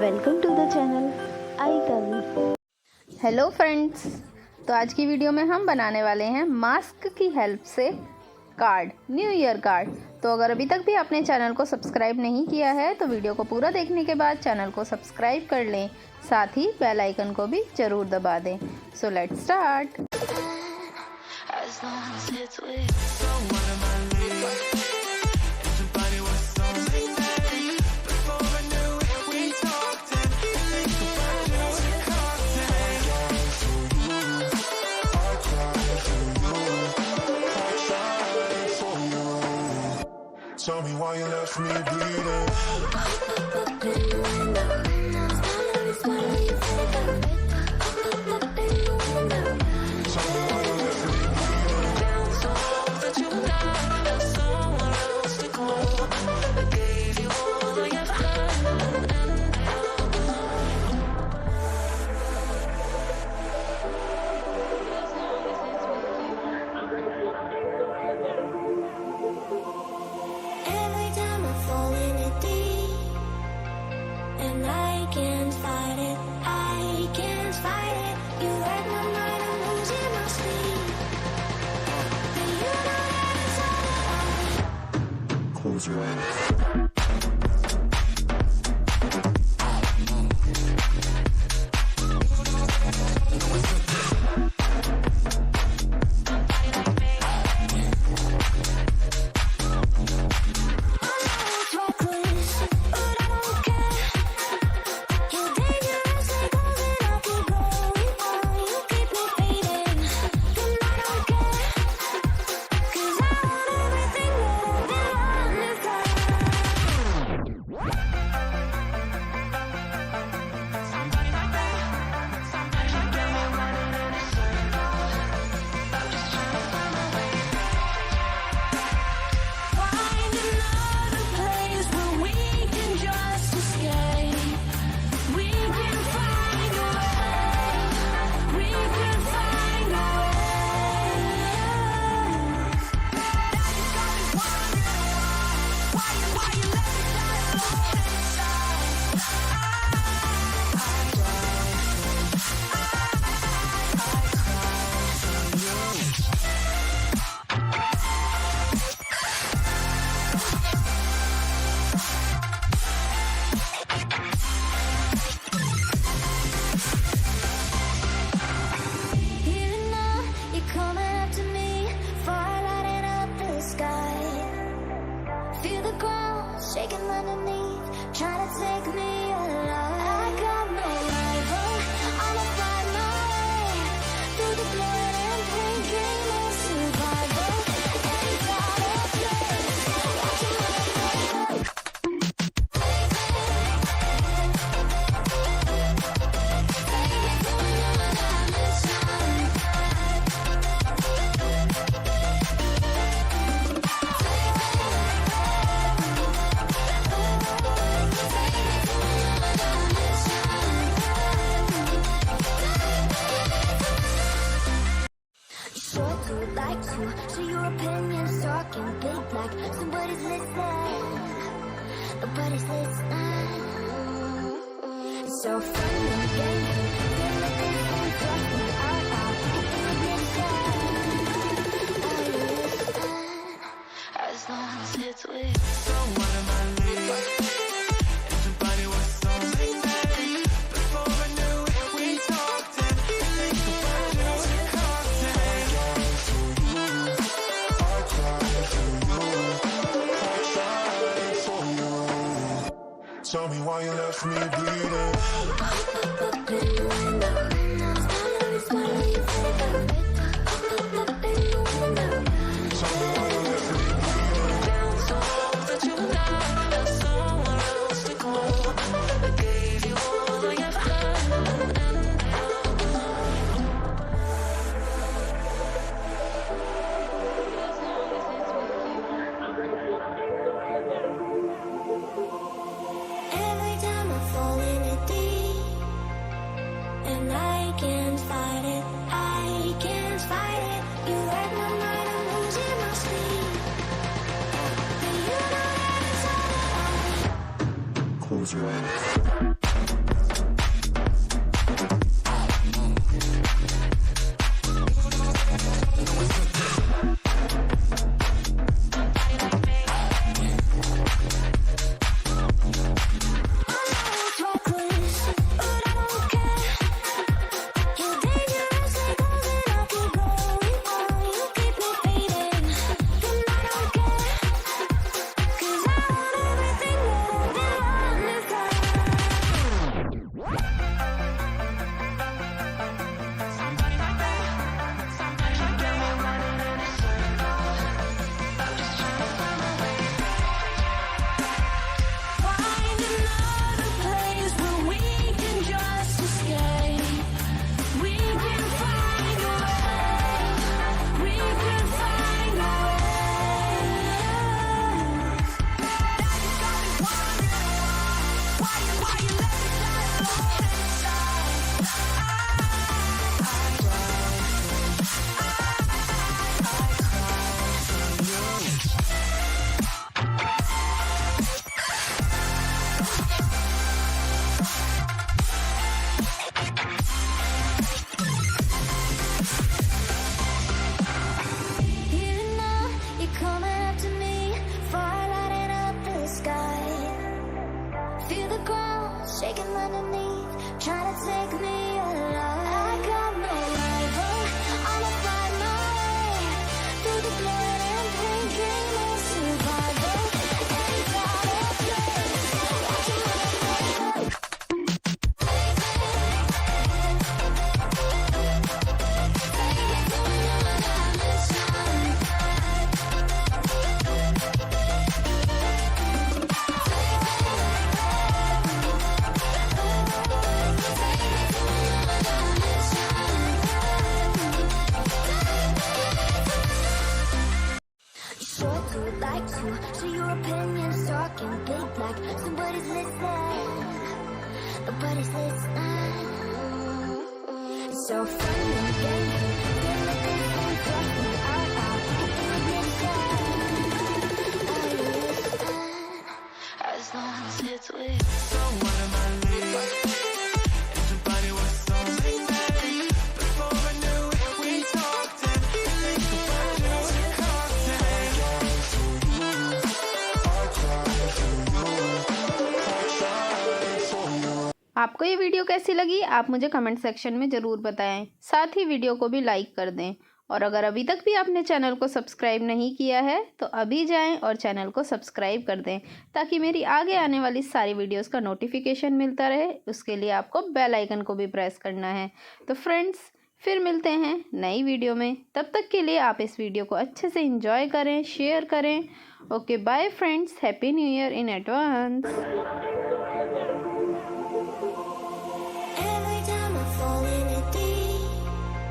Welcome to the channel I Tawi. Hello friends, तो आज की वीडियो में हम बनाने वाले हैं मास्क की हेल्प से कार्ड, न्यू ईयर कार्ड। तो अगर अभी तक भी आपने चैनल को सब्सक्राइब नहीं किया है तो वीडियो को पूरा देखने के बाद चैनल को सब्सक्राइब कर लें, साथ ही बेल आइकन को भी ज़रूर दबा दें। So let's start. Tell me why you left me bleeding. Close your eyes. Shaking underneath, trying to take me alive. I got no rival, I'ma find my way through the blood and pain, game of survival. Ain't got a place, watching my life. Like to, so your opinion's talking big like somebody's listening, nobody's listening. So fun and game, feel like this and cross me out, as long as it's with. So what am I living? Everybody was so nice. Before I knew it, we talked and tell me why you left me bleeding. and I can't fight it. I can't. shaking underneath, trying to take me alive. I got no rival, I'ma fight my way through the blood and pain, game of survival. Ain't got a place, watching my life. Short to it like you, so your opinion's talking big like somebody's listening, nobody's listening. It's so fun and game, feel like this ain't talking out loud. Are you listening? As long as it's with So what am I leaving? And your body was so magnetic. Before I knew it, we talked and think about you and cocktail. आपको ये video कैसी लगी आप मुझे comment section में ज़रूर बताएं। साथ ही वीडियो को भी लाइक कर दें और अगर अभी तक भी आपने चैनल को सब्सक्राइब नहीं किया है तो अभी जाएं और चैनल को सब्सक्राइब कर दें ताकि मेरी आगे आने वाली सारी वीडियोस का नोटिफिकेशन मिलता रहे। उसके लिए आपको बेल आइकन को भी प्रेस करना है। तो फ्रेंड्स फिर मिलते हैं नई वीडियो में, तब तक के लिए आप इस वीडियो को अच्छे से एंजॉय करें, शेयर करें। Okay bye friends, happy new year in advance.